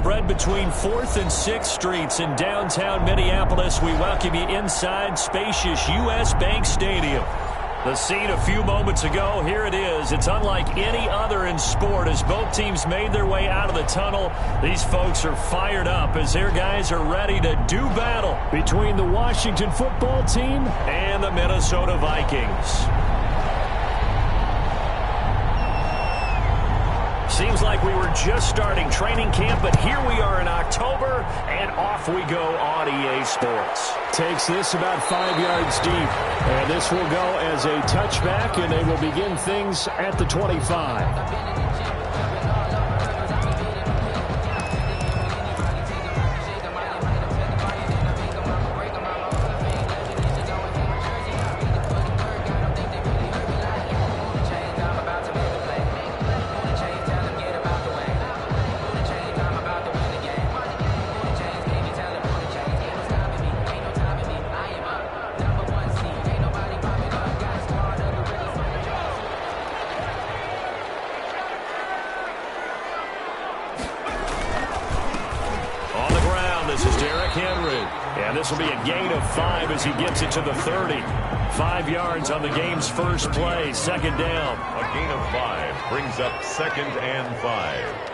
spread between 4th and 6th Streets in downtown Minneapolis. We welcome you inside spacious U.S. Bank Stadium. The scene a few moments ago, here it is. It's unlike any other in sport as both teams made their way out of the tunnel. These folks are fired up as their guys are ready to do battle between the Washington football team and the Minnesota Vikings. Seems like we were just starting training camp, but here we are in October, and off we go on EA Sports. Takes this about 5 yards deep, and this will go as a touchback, and they will begin things at the 25. This will be a gain of 5 as he gets it to the 30. 5 yards on the game's first play, second down. A gain of 5 brings up 2nd and 5.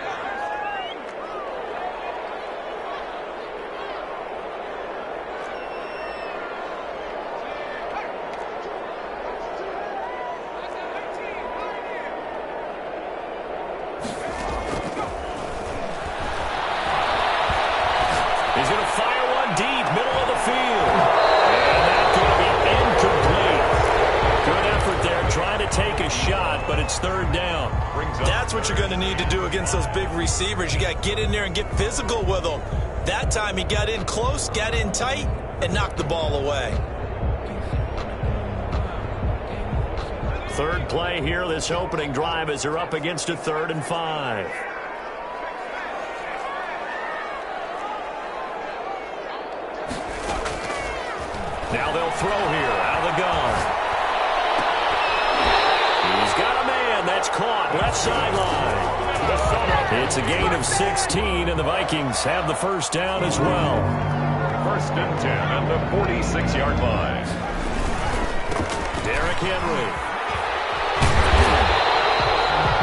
Those big receivers, you got to get in there and get physical with them. That time he got in close, got in tight, and knocked the ball away. Third play here, this opening drive as they're up against a 3rd and 5. Now they'll throw here out of the gun. He's got a man that's caught left sideline. It's a gain of 16, and the Vikings have the first down as well. 1st and 10 at the 46-yard line. Derrick Henry.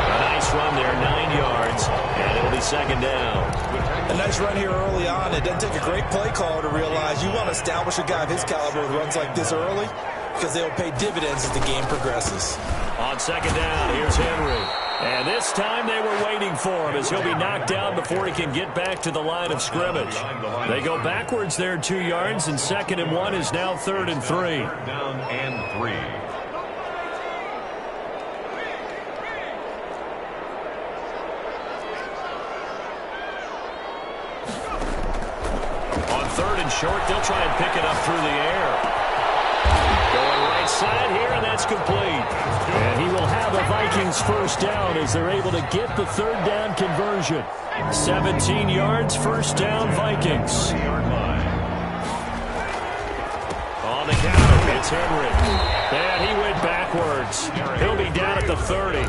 A nice run there, 9 yards, and it'll be second down. A nice run here early on. It doesn't take a great play caller to realize you want to establish a guy of his caliber with runs like this early because they'll pay dividends as the game progresses. On second down, here's Henry. And this time they were waiting for him as he'll be knocked down before he can get back to the line of scrimmage. They go backwards there 2 yards, and 2nd and 1 is now 3rd and 3. Down and 3. On 3rd and short, they'll try and pick it up through the air. Going right side here, and that's complete. And he will have a Vikings first down as they're able to get the 3rd down conversion. 17 yards, first down, Vikings. On the counter, it's Henry. And he went backwards. He'll be down at the 30.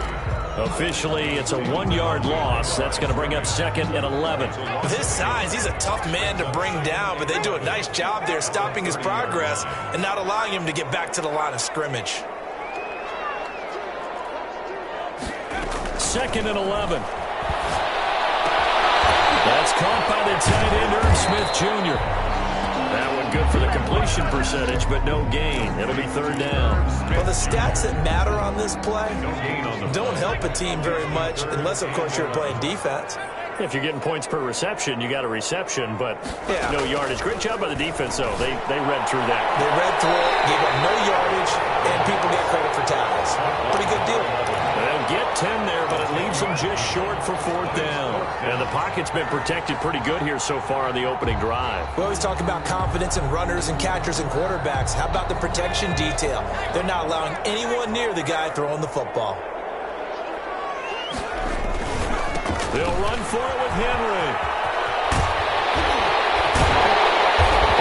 Officially, it's a 1-yard loss. That's going to bring up 2nd and 11. With his size, he's a tough man to bring down, but they do a nice job there stopping his progress and not allowing him to get back to the line of scrimmage. 2nd and 11. That's caught by the tight end, Irv Smith Jr. That one good for the completion percentage, but no gain. It'll be 3rd down. Well, the stats that matter on this play don't help a team very much unless, of course, you're playing defense. If you're getting points per reception, you got a reception, but no yardage. Great job by the defense, though. They read through that. They read through it, gave up no yardage, and people get credit for tackles. Pretty good deal. They'll get 10 there, but it leaves them just short for 4th down. And the pocket's been protected pretty good here so far on the opening drive. We always talk about confidence in runners and catchers and quarterbacks. How about the protection detail? They're not allowing anyone near the guy throwing the football. They'll run for it with Henry.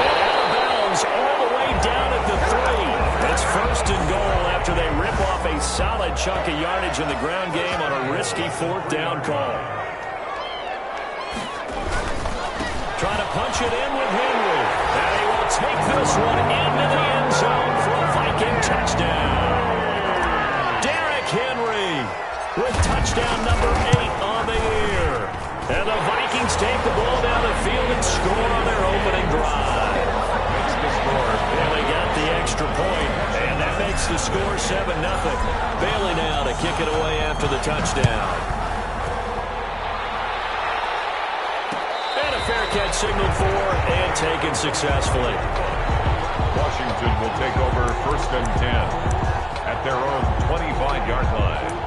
And out of bounds all the way down at the 3. It's 1st and goal after they rip off a solid chunk of yardage in the ground game on a risky 4th down call. Trying to punch it in with Henry. And he will take this one into the end zone for a Viking touchdown. Derrick Henry with touchdown number 8 on the year. And the Vikings take the ball down the field and score on their opening drive. And we got the extra point, and that makes the score 7-0. Bailey now to kick it away after the touchdown. And a fair catch signaled for and taken successfully. Washington will take over 1st and 10 at their own 25-yard line.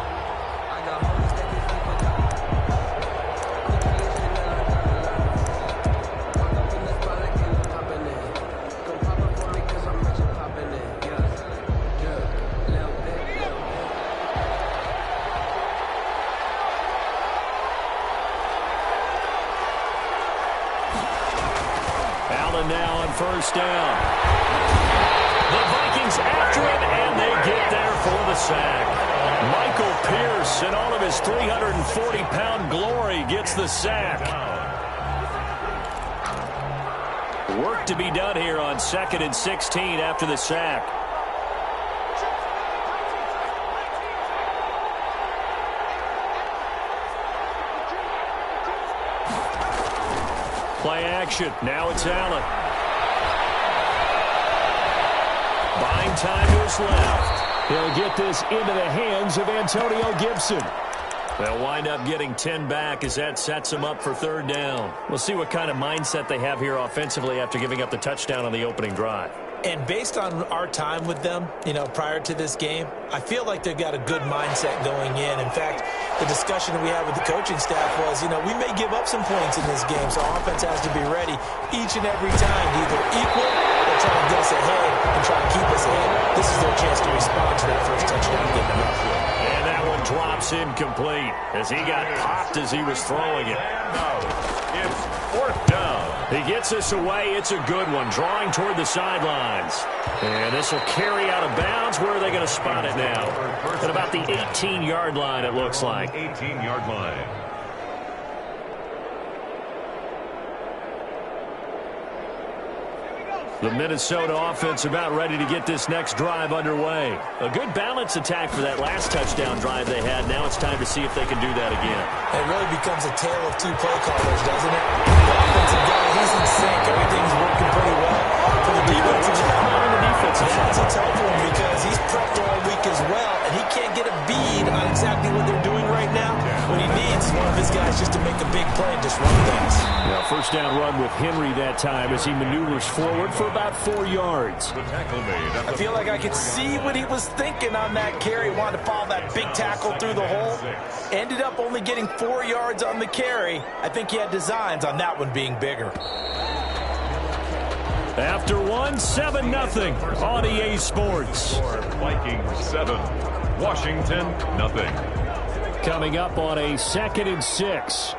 Now on 1st down. The Vikings after him, and they get there for the sack. Michael Pierce, in all of his 340-pound glory, gets the sack. Work to be done here on 2nd and 16 after the sack. Play action. Now it's Allen. Buying time to his left. He'll get this into the hands of Antonio Gibson. They'll wind up getting 10 back as that sets them up for 3rd down. We'll see what kind of mindset they have here offensively after giving up the touchdown on the opening drive. And based on our time with them, prior to this game, I feel like they've got a good mindset going in. In fact, the discussion we had with the coaching staff was, we may give up some points in this game, so offense has to be ready each and every time to either equal or try to get us ahead and try to keep us ahead. This is their chance to respond to that first touchdown given up. And that one drops incomplete as he got popped as he was throwing it. It's 4th down. He gets this away. It's a good one, drawing toward the sidelines. And this will carry out of bounds. Where are they going to spot it now? At about the 18-yard line, it looks like. 18-yard line. The Minnesota offense about ready to get this next drive underway. A good balance attack for that last touchdown drive they had. Now it's time to see if they can do that again. It really becomes a tale of 2 play callers, doesn't it? The offensive guy, he's in sync. Everything's working pretty well. For the defensive guy, it's a tough one because he's prepped all week as well, and he can't get a bead on exactly what they're doing right now. What he needs is one of his guys just to make a big play and just run things. Now, 1st down run with Henry that time as he maneuvers forward for about 4 yards. The tackle made. I feel like I could see what he was thinking on that carry. Wanted to follow that big tackle through the hole. Ended up only getting 4 yards on the carry. I think he had designs on that one being bigger. After 7-0 on EA Sports. Vikings 7, Washington nothing. Coming up on a 2nd and 6.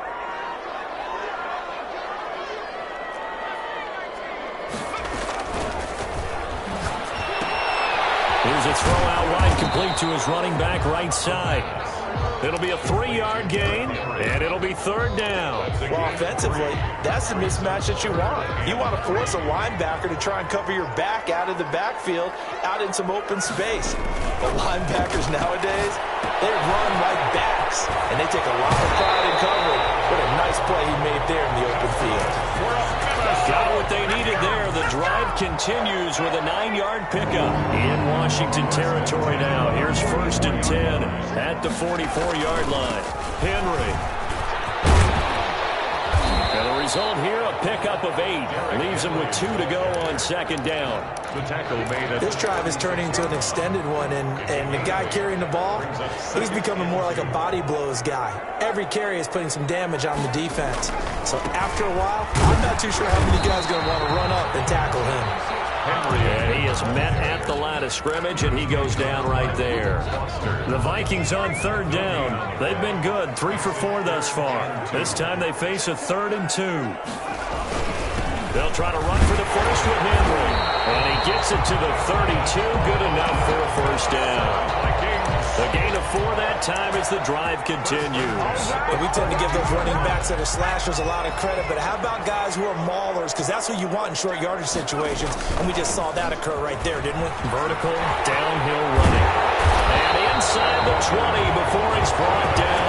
Here's a throw out wide, complete to his running back right side. It'll be a 3-yard gain, and it'll be 3rd down. Well, offensively, that's the mismatch that you want. You want to force a linebacker to try and cover your back out of the backfield, out in some open space. But linebackers nowadays, they run like backs, and they take a lot of pride in covering. What a nice play he made there in the open field. Got what they needed there. The drive continues with a 9-yard pickup in Washington territory now. Here's 1st and 10 at the 44-yard line. Henry. And the result here, a pickup of 8. Leaves them with 2 to go on 2nd down. The tackle made. This drive is turning into an extended one, and the guy carrying the ball, he's becoming more like a body blows guy. Every carry is putting some damage on the defense. So after a while, I'm not too sure how many guys are going to want to run up and tackle him. And he is met at the line of scrimmage, and he goes down right there. The Vikings on 3rd down. They've been good, 3 for 4 thus far. This time they face a 3rd and 2. They'll try to run for the first with Henry. And he gets it to the 32. Good enough for a 1st down. The gain of before that time as the drive continues. And we tend to give those running backs that are slashers a lot of credit, but how about guys who are maulers? Because that's what you want in short yardage situations, and we just saw that occur right there, didn't we? Vertical, downhill running. And inside the 20 before it's brought down.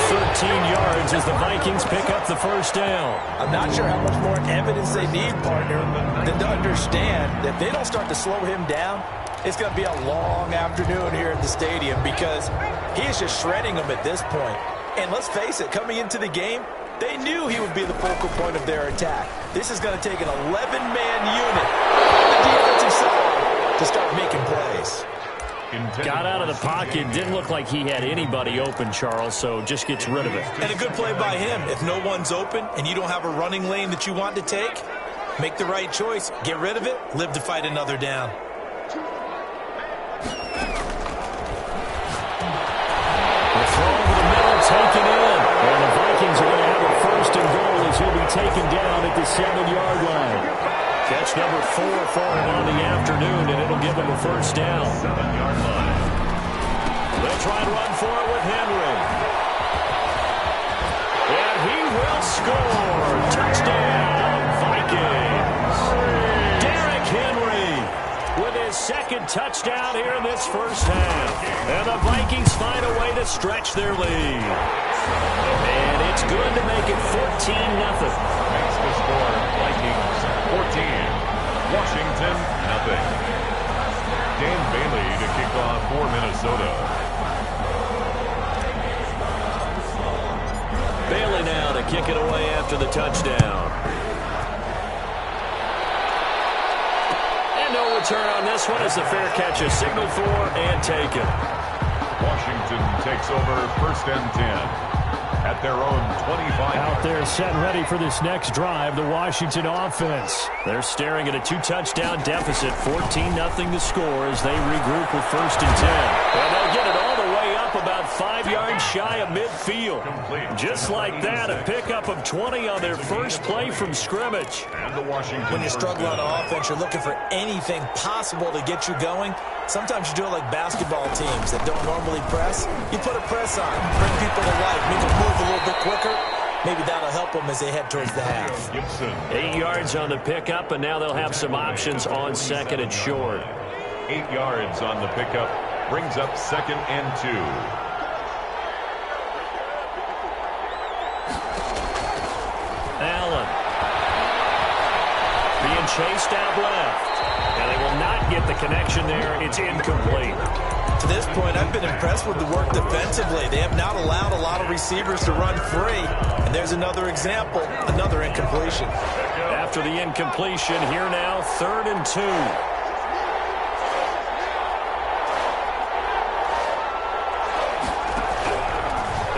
13 yards as the Vikings pick up the first down. I'm not sure how much more evidence they need, partner, than to understand that if they don't start to slow him down, it's going to be a long afternoon here at the stadium because he is just shredding them at this point. And let's face it, coming into the game, they knew he would be the focal point of their attack. This is going to take an 11-man unit on the defensive side to start making plays. Got out of the pocket. Didn't look like he had anybody open, Charles, so just gets rid of it. And a good play by him. If no one's open and you don't have a running lane that you want to take, make the right choice. Get rid of it. Live to fight another down. The throw over the middle, taken in. And the Vikings are going to have a first and goal as he'll be taken down at the 7-yard line. Catch number 4 for him on the afternoon, and it'll give him a first down. 7-yard line. They try and run for it with Henry. And he will score. Touchdown, Vikings. Derrick Henry with his second touchdown here in this first half. And the Vikings find a way to stretch their lead. And it's good to make it 14-0. Makes the score Vikings 14. Washington, nothing. Dan Bailey to kick off for Minnesota. Bailey now to kick it away after the touchdown. And no return on this one as the fair catch is signaled for and taken. Washington takes over first and 10. At their own 25. Out there set and ready for this next drive, the Washington offense. They're staring at a 2-touchdown deficit, 14-0 to score as they regroup with first and 10. And they'll get it all the way up about 5 yards shy of midfield. Just like that, a pickup of 20 on their first play from scrimmage. And the Washington When you struggle on offense, you're looking for anything possible to get you going. Sometimes you do it like basketball teams that don't normally press. You put a press on, bring people to life, make them move a little bit quicker. Maybe that'll help them as they head towards the half. Gibson. 8 yards on the pickup, and now they'll have some options on second and short. 8 yards on the pickup. Brings up second and 2. Allen. Being chased out left. And they will not get the connection there. It's incomplete. To this point, I've been impressed with the work defensively. They have not allowed a lot of receivers to run free. And there's another example, another incompletion. After the incompletion, here now, 3rd and 2.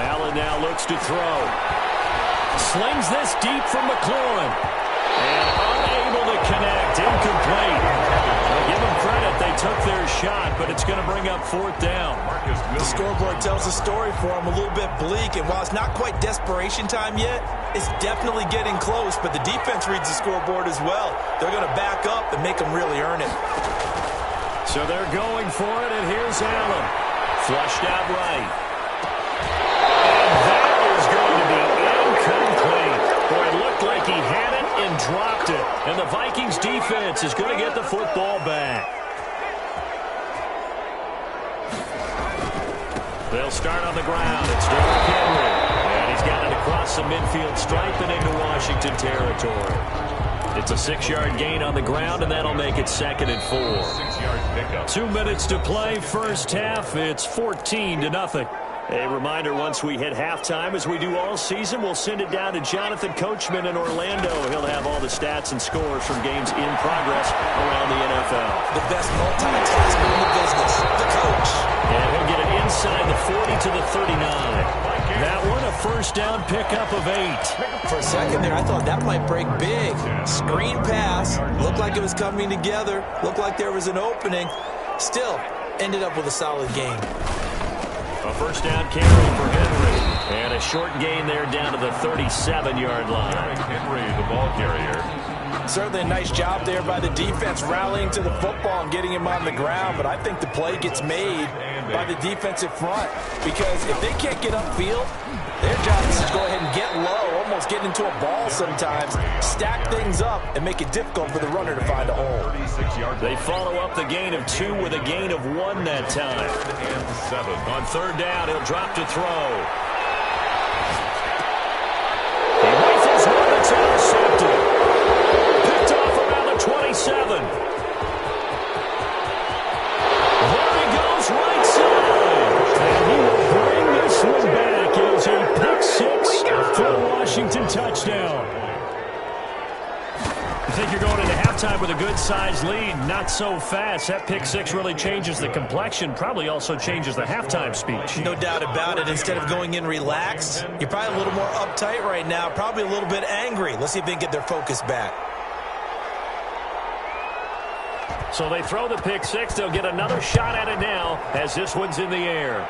Allen now looks to throw. Slings this deep from McLaurin. And unable to connect. Incomplete. I'll give them credit. They took their shot, but it's going to bring up 4th down. The scoreboard tells a story for them, a little bit bleak. And while it's not quite desperation time yet, it's definitely getting close. But the defense reads the scoreboard as well. They're going to back up and make them really earn it. So they're going for it, and here's Allen. Flushed out right. And that is going to be incomplete. Boy, it looked like he had it and dropped it. And the Vikings defense is going to get the football back. They'll start on the ground. It's Derrick Henry. And he's got it across the midfield stripe and into Washington territory. It's a 6-yard gain on the ground, and that'll make it 2nd and 4. 6-yard pickup. 2 minutes to play first half. It's 14-0. A reminder, once we hit halftime, as we do all season, we'll send it down to Jonathan Coachman in Orlando. He'll have all the stats and scores from games in progress around the NFL. The best multitasker in the business, the coach. And he'll get it inside the 40 to the 39. That one, a first down pickup of 8. For a second there, I thought that might break big. Screen pass. Looked like it was coming together. Looked like there was an opening. Still, ended up with a solid game. A first down carry for Henry. And a short gain there down to the 37-yard line. Henry, the ball carrier. Certainly a nice job there by the defense rallying to the football and getting him on the ground, but I think the play gets made by the defensive front because if they can't get upfield, their job is to go ahead and get low, almost get into a ball sometimes, stack things up, and make it difficult for the runner to find a hole. They follow up the gain of 2 with a gain of 1 that time. On third down, he'll drop to throw. He rifles one that's intercepted. Picked off around the 27. There he goes, right side. And he will bring this one back. It is a pick 6 for the Washington touchdown. I think you're going into halftime with a good-sized lead. Not so fast. That pick 6 really changes the complexion. Probably also changes the halftime speech. No doubt about it. Instead of going in relaxed, you're probably a little more uptight right now. Probably a little bit angry. Let's see if they can get their focus back. So they throw the pick 6. They'll get another shot at it now as this one's in the air.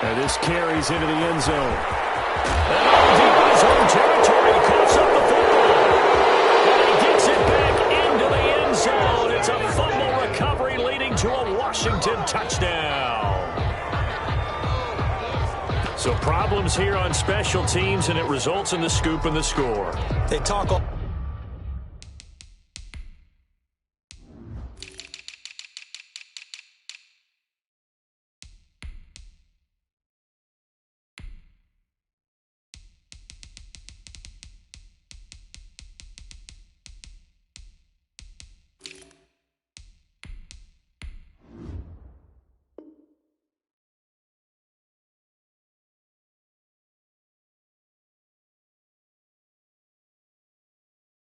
And this carries into the end zone. And deep in his own territory, he coughs up the football. And he gets it back into the end zone. It's a fumble recovery leading to a Washington touchdown. So problems here on special teams, and it results in the scoop and the score. They talk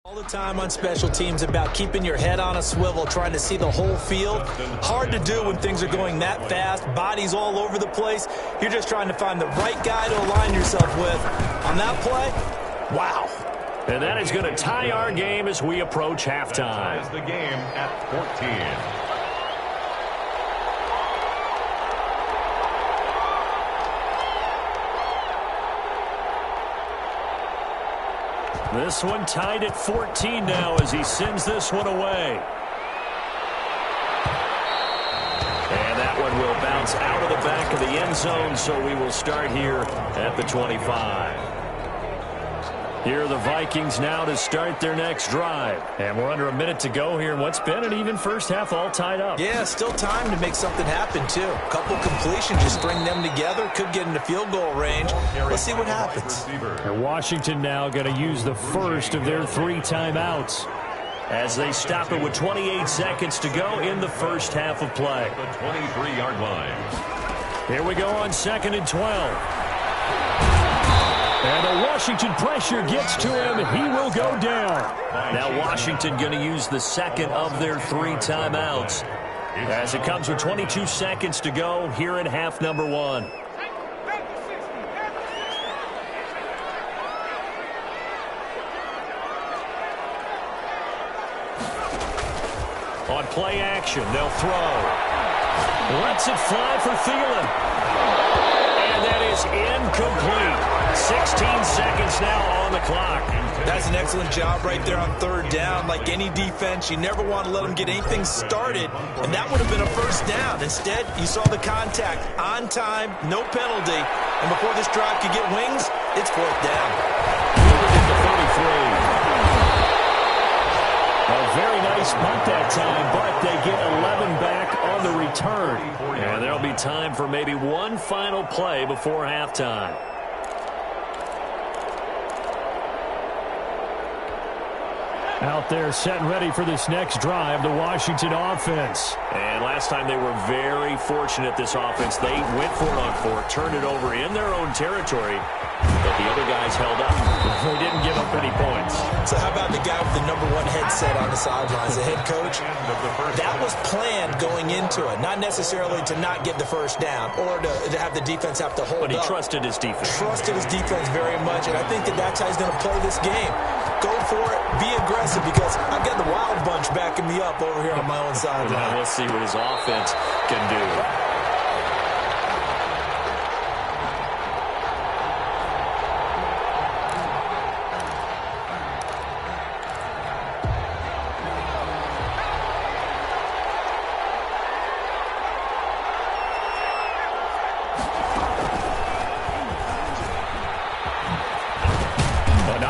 all the time on special teams about keeping your head on a swivel, trying to see the whole field. Hard to do when things are going that fast, bodies all over the place. You're just trying to find the right guy to align yourself with. On that play, wow. And that is going to tie our game as we approach halftime. Ties the game at 14. This one tied at 14 now as he sends this one away. And that one will bounce out of the back of the end zone, so we will start here at the 25. Here are the Vikings now to start their next drive. And we're under a minute to go here in what's been an even first half, all tied up. Yeah, still time to make something happen, too. A couple completions, just string them together. Could get into field goal range. Let's see what happens. And Washington now going to use the first of their 3 timeouts. As they stop it with 28 seconds to go in the first half of play. The 23-yard line. Here we go on 2nd and 12. And the Washington pressure gets to him. He will go down. Now Washington going to use the second of their 3 timeouts. As it comes with 22 seconds to go here in half number 1. On play action, they'll throw. Lets it fly for Thielen. And that is incomplete. 16 seconds now on the clock. That's an excellent job right there on 3rd down. Like any defense, you never want to let them get anything started, and that would have been a first down. Instead, you saw the contact on time, no penalty, and before this drive could get wings, it's 4th down. Moving to the 33. A very nice punt that time, but they get 11 back on the return. And there'll be time for maybe one final play before halftime. Out there set and ready for this next drive, the Washington offense. And last time they were very fortunate, this offense. They went for it on 4, turned it over in their own territory, but the other guys held up. They didn't give up any points. So how about the guy with the number 1 headset on the sidelines, the head coach? That was planned going into it, not necessarily to not get the first down or to have the defense have to hold up. But he trusted his defense. Trusted his defense very much, and I think that's how he's going to play this game. Go for it, be aggressive, because I've got the Wild Bunch backing me up over here on my own sideline. Now we'll see what his offense can do.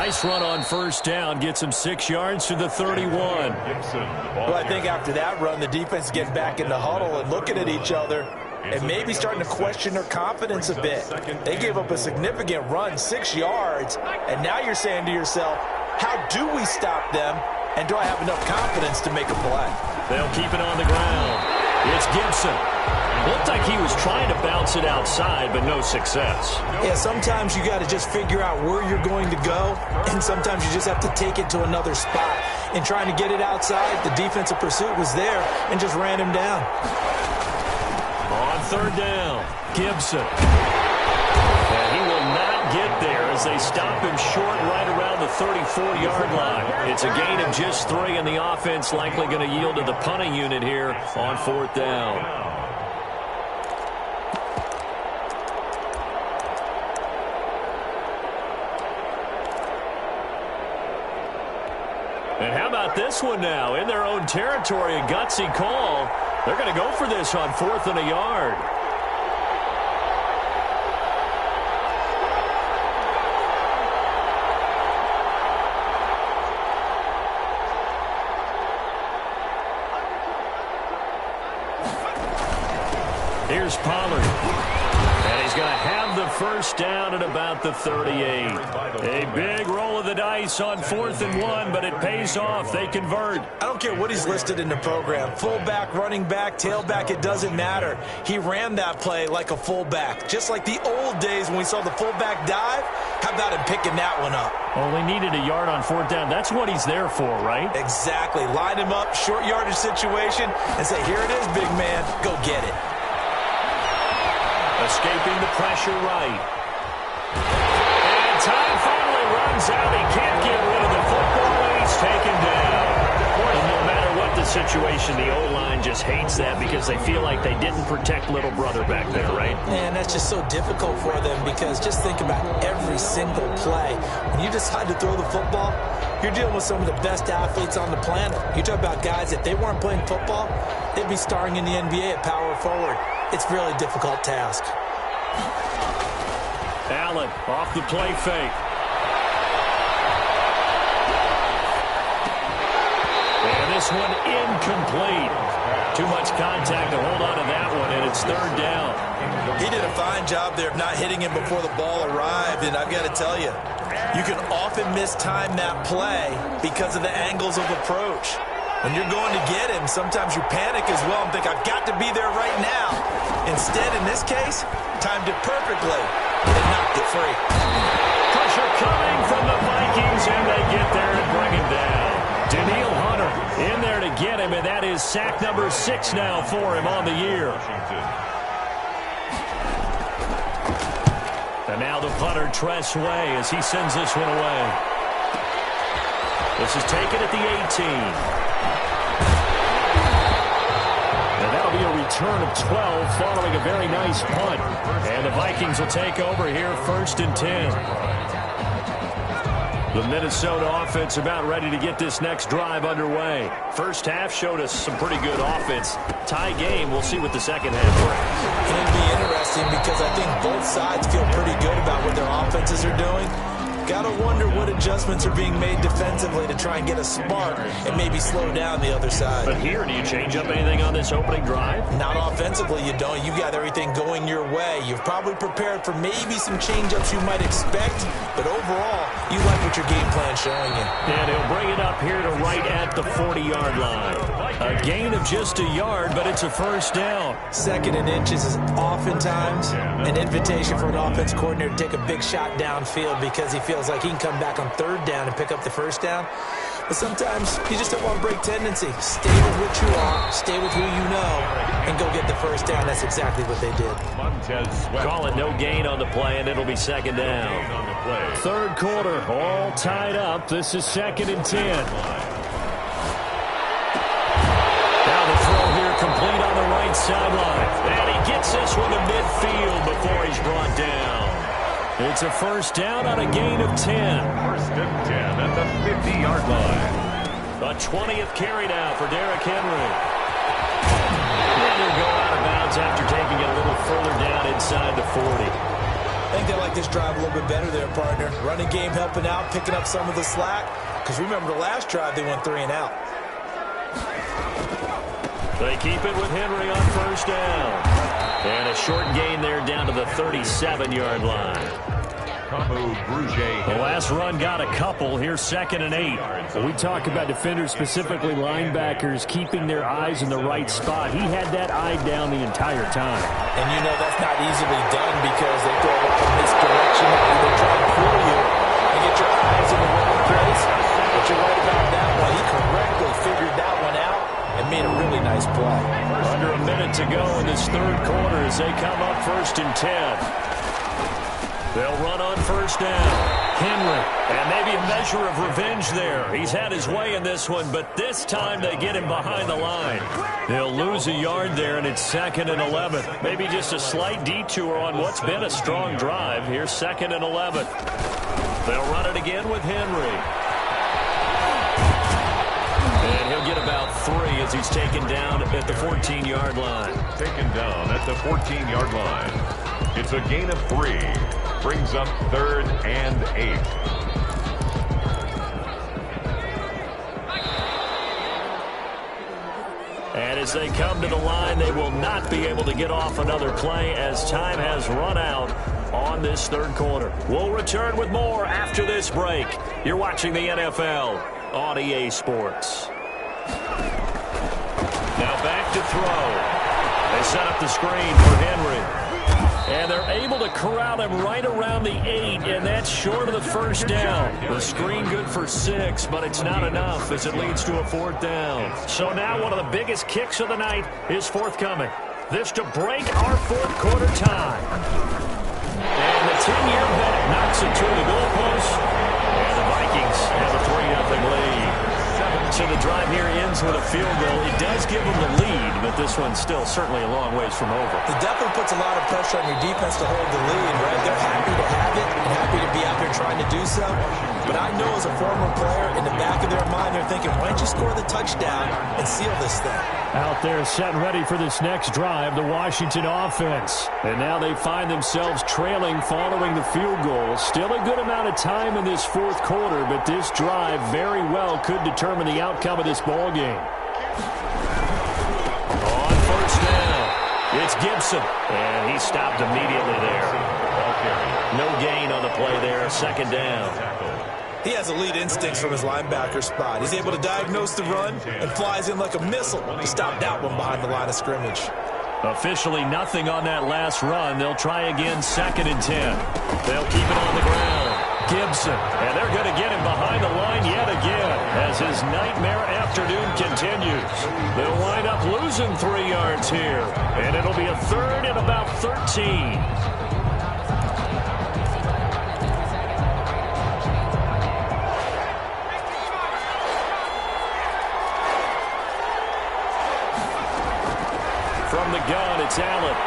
Nice run on first down. Gets him 6 yards to the 31. Well, I think after that run, the defense is getting back in the huddle and looking at each other and maybe starting to question their confidence a bit. They gave up a significant run, 6 yards, and now you're saying to yourself, how do we stop them, and do I have enough confidence to make a play? They'll keep it on the ground. It's Gibson. Looked like he was trying to bounce it outside, but no success. Yeah, sometimes you got to just figure out where you're going to go, and sometimes you just have to take it to another spot. And trying to get it outside, the defensive pursuit was there and just ran him down. On third down, Gibson. And he will not get there as they stop him short right around the 34-yard line. It's a gain of just 3, and the offense likely going to yield to the punting unit here on fourth down. And how about this one now? In their own territory, a gutsy call. They're going to go for this on 4th and a yard. Here's Pollard. And he's going to have the first down at about the 38. A big roll of the dice on 4th and 1, but it pays off. They convert. I don't care what he's listed in the program. Fullback, running back, tailback, it doesn't matter. He ran that play like a fullback. Just like the old days when we saw the fullback dive. How about him picking that one up? Oh, they needed a yard on 4th down. That's what he's there for, right? Exactly. Line him up, short yardage situation, and say, here it is, big man. Go get it. Escaping the pressure right. And time finally runs out. He can't get rid of the football, and he's taken down. And no matter what the situation, the O-line just hates that because they feel like they didn't protect little brother back there, right? Man, that's just so difficult for them because just think about every single play. When you decide to throw the football, you're dealing with some of the best athletes on the planet. You talk about guys, if they weren't playing football, they'd be starring in the NBA at power forward. It's a really difficult task. Allen off the play fake. And this one incomplete. Too much contact to hold on to that one, and it's 3rd down. He did a fine job there of not hitting him before the ball arrived, and I've got to tell you, you can often mistime that play because of the angles of approach. When you're going to get him, sometimes you panic as well and think, I've got to be there right now. Instead, in this case, timed it perfectly and knocked it free. Pressure coming from the Vikings, and they get there and bring him down. Danielle Hunter in there to get him, and that is sack number 6 now for him on the year. And now the punter, Tress Way, as he sends this one away. This is taken at the 18. And that'll be a return of 12 following a very nice punt. And the Vikings will take over here 1st and 10. The Minnesota offense about ready to get this next drive underway. First half showed us some pretty good offense. Tie game, we'll see what the second half brings. It'll be interesting because I think both sides feel pretty good about what their offenses are doing. Got to wonder what adjustments are being made defensively to try and get a spark and maybe slow down the other side. But here, do you change up anything on this opening drive? Not offensively, you don't. You got everything going your way. You've probably prepared for maybe some change-ups you might expect, but overall, you like what your game plan's showing you. And he'll bring it up here to right at the 40-yard line. A gain of just a yard, but it's a first down. 2nd and inches is oftentimes an invitation for an offense coordinator to take a big shot downfield because he feels like he can come back on 3rd down and pick up the first down. But sometimes you just don't want to break tendency. Stay with what you are, stay with who you know, and go get the first down. That's exactly what they did. Call it no gain on the play, and it'll be 2nd down. 3rd quarter, all tied up. This is 2nd and 10. Now the throw here complete on the right sideline. And he gets this one to midfield before he's brought down. It's a first down on a gain of 10. 1st and 10 at the 50-yard line. A 20th carry now for Derrick Henry. And he'll go out of bounds after taking it a little further down inside the 40. I think they like this drive a little bit better there, partner. Running game helping out, picking up some of the slack. Because remember the last drive, they went 3 and out. They keep it with Henry on first down. And a short gain there down to the 37-yard line. The last run got a couple. Here's 2nd and 8. Well, we talk about defenders, specifically linebackers, keeping their eyes in the right spot. He had that eye down the entire time. And you know that's not easily done because they throw a lot of misdirection. They try to fool you and get your eyes in the wrong place. But you're right about that one. He correctly figured that one out and made a really nice play. Under a minute to go in this third quarter as they come up 1st and 10. They'll run on first down. Henry. And maybe a measure of revenge there. He's had his way in this one, but this time they get him behind the line. They'll lose a yard there, and it's 2nd and 11. Maybe just a slight detour on what's been a strong drive. Here's 2nd and 11. They'll run it again with Henry. And he'll get about 3 as he's taken down at the 14-yard line. Taken down at the 14-yard line. It's a gain of 3. Brings up 3rd and 8. And as they come to the line, they will not be able to get off another play as time has run out on this third quarter. We'll return with more after this break. You're watching the NFL on EA Sports. Now back to throw. They set up the screen for Henry. And they're able to corral him right around the 8, and that's short of the first down. The screen good for 6, but it's not enough as it leads to a 4th down. So now one of the biggest kicks of the night is forthcoming. This to break our fourth quarter tie. And the 10-year vet knocks it to the goalpost. And the Vikings have a 3-0 lead. So the drive here ends with a field goal. It does give them the lead, but this one's still certainly a long ways from over. It definitely puts a lot of pressure on your defense to hold the lead, right? They're happy to have it and happy to be out there trying to do so. But I know as a former player, in the back of their mind, they're thinking, why don't you score the touchdown and seal this thing? Out there set and ready for this next drive, the Washington offense. And now they find themselves trailing following the field goal. Still a good amount of time in this fourth quarter, but this drive very well could determine the outcome of this ball game. On first down, it's Gibson. And he stopped immediately there. No gain on the play there, 2nd down. He has elite instincts from his linebacker spot. He's able to diagnose the run and flies in like a missile to stop that one behind the line of scrimmage. Officially nothing on that last run. They'll try again, 2nd and 10. They'll keep it on the ground. Gibson, and they're going to get him behind the line yet again as his nightmare afternoon continues. They'll wind up losing 3 yards here, and it'll be a 3rd and about 13. From the gun, it's Allen.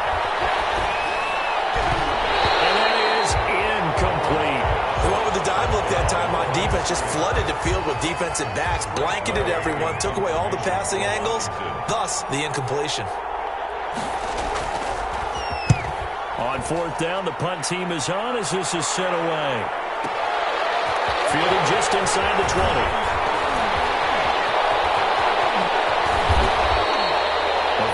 And that is incomplete. They went with the dime look that time on defense, just flooded the field with defensive backs, blanketed everyone, took away all the passing angles, thus the incompletion. On 4th down, the punt team is on as this is sent away. Fielded just inside the 20.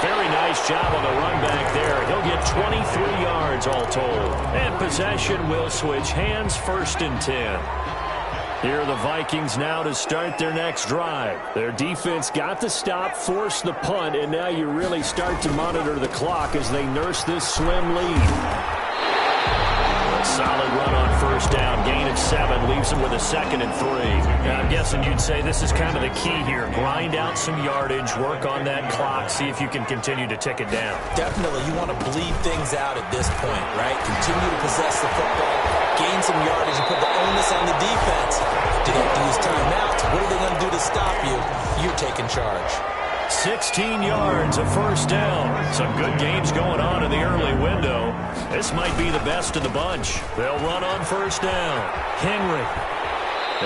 Very nice job on the run back there. He'll get 23 yards all told. And possession will switch hands, 1st and 10. Here are the Vikings now to start their next drive. Their defense got the stop, forced the punt, and now you really start to monitor the clock as they nurse this slim lead. Solid run on 1st down, gain of 7, leaves them with a 2nd and 3. Now, I'm guessing you'd say this is kind of the key here. Grind out some yardage, work on that clock, see if you can continue to tick it down. Definitely, you want to bleed things out at this point, right? Continue to possess the football, gain some yardage, and put the onus on the defense. Do they have to use timeouts? What are they going to do to stop you? You're taking charge. 16 yards, a 1st down. Some good games going on in the early window. This might be the best of the bunch. They'll run on 1st down. Henry.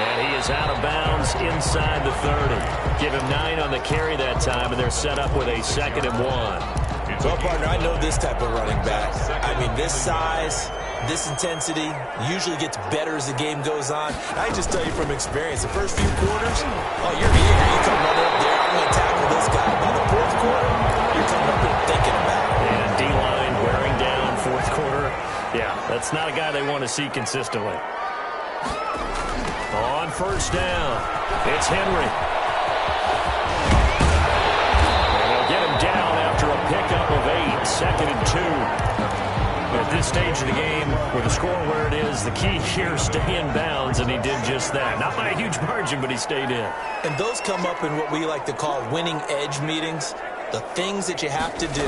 And he is out of bounds inside the 30. Give him 9 on the carry that time, and they're set up with a 2nd and 1. Well, partner, I know this type of running back. I mean, this size, this intensity usually gets better as the game goes on. I can just tell you from experience, the first few quarters, oh, you're here. You come running up there. I'm going to tackle this guy. By the fourth quarter, you're coming up and thinking about it. And D-line wearing down fourth quarter. Yeah, that's not a guy they want to see consistently. On first down, it's Henry. And they'll get him down after a pickup of 8, 2nd and 2. At this stage of the game, with the score where it is, the key here is stay in bounds, and he did just that. Not by a huge margin, but he stayed in. And those come up in what we like to call winning edge meetings. The things that you have to do,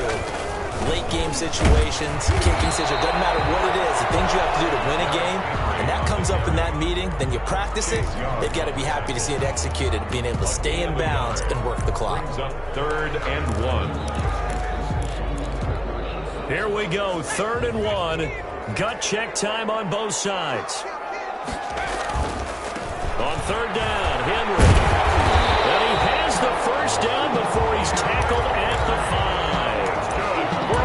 late game situations, kicking situations, doesn't matter what it is, the things you have to do to win a game, and that comes up in that meeting, then you practice it, they've got to be happy to see it executed, being able to stay in bounds and work the clock. Brings up 3rd and 1. Here we go, 3rd and 1. Gut check time on both sides. On 3rd down, Henry. And he has the first down before he's tackled at the 5.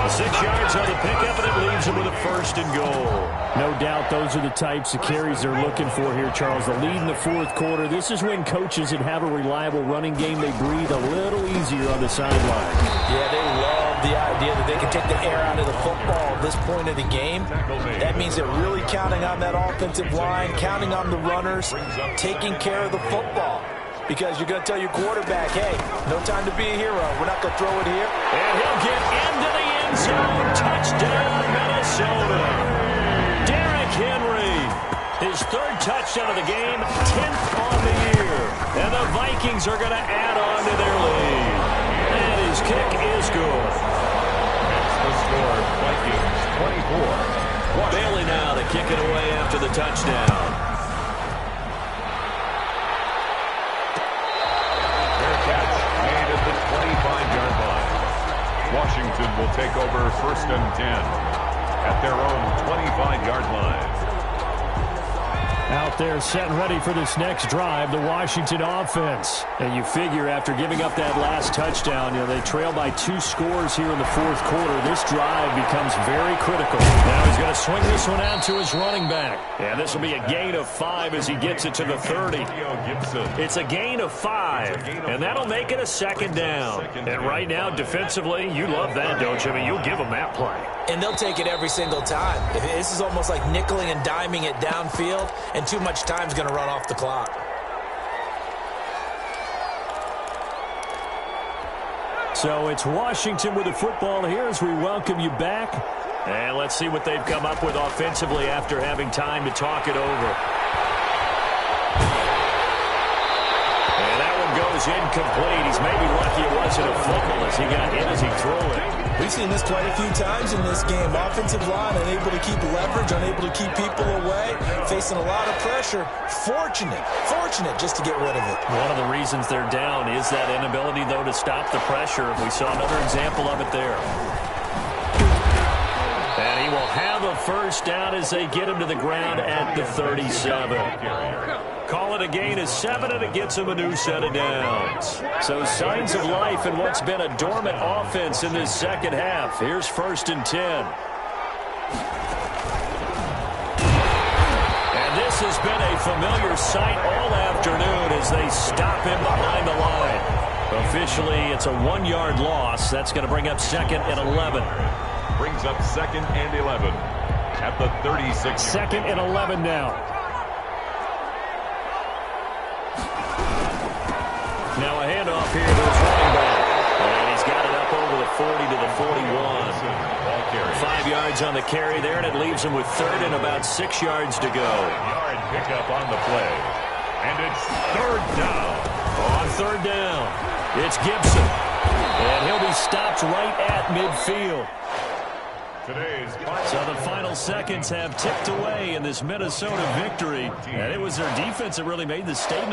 6 yards on the pickup, and it leaves him with a 1st and goal. No doubt those are the types of carries they're looking for here, Charles. The lead in the fourth quarter. This is when coaches that have a reliable running game, they breathe a little easier on the sideline. Yeah, they love the idea that they can take the air out of the football at this point of the game. That means they're really counting on that offensive line, counting on the runners, taking care of the football. Because you're going to tell your quarterback, hey, no time to be a hero. We're not going to throw it here. And he'll get into the end zone. Touchdown, Minnesota. Derrick Henry, his 3rd touchdown of the game, 10th on the year. And the Vikings are going to add on to their lead. And his kick is good. That's the score. Vikings 24. Bailey now to kick it away after the touchdown. Washington will take over 1st and 10 at their own 25-yard line. Out there set and ready for this next drive, the Washington offense. And you figure after giving up that last touchdown, they trail by 2 scores here in the fourth quarter. This drive becomes very critical. Now he's going to swing this one out to his running back. And this will be a gain of 5 as he gets it to the 30. It's a gain of 5, and that'll make it a 2nd down. And right now, defensively, you love that, don't you? I mean, you'll give them that play. And they'll take it every single time. This is almost like nickeling and diming it downfield, and too much time's going to run off the clock. So it's Washington with the football here as we welcome you back. And let's see what they've come up with offensively after having time to talk it over. And that one goes incomplete. He's maybe lucky it wasn't a fumble as he got in as he threw it. We've seen this quite a few times in this game. Offensive line unable to keep leverage, unable to keep people away, facing a lot of pressure. Fortunate just to get rid of it. One of the reasons they're down is that inability, though, to stop the pressure. We saw another example of it there. And he will have a 1st down as they get him to the ground at the 37. Call it a gain of 7, and it gets him a new set of downs. So signs of life in what's been a dormant offense in this second half. Here's 1st and 10. And this has been a familiar sight all afternoon as they stop him behind the line. Officially, it's a 1-yard loss. That's going to bring up 2nd and 11. Brings up 2nd and 11 at the 36. 2nd and 11 now. Now a handoff here to his running back. And he's got it up over the 40 to the 41. 5 yards on the carry there, and it leaves him with 3rd and about 6 yards to go. Yard pickup on the play. And it's 3rd down. On 3rd down, it's Gibson. And he'll be stopped right at midfield. So the final seconds have ticked away in this Minnesota victory. And it was their defense that really made the statement.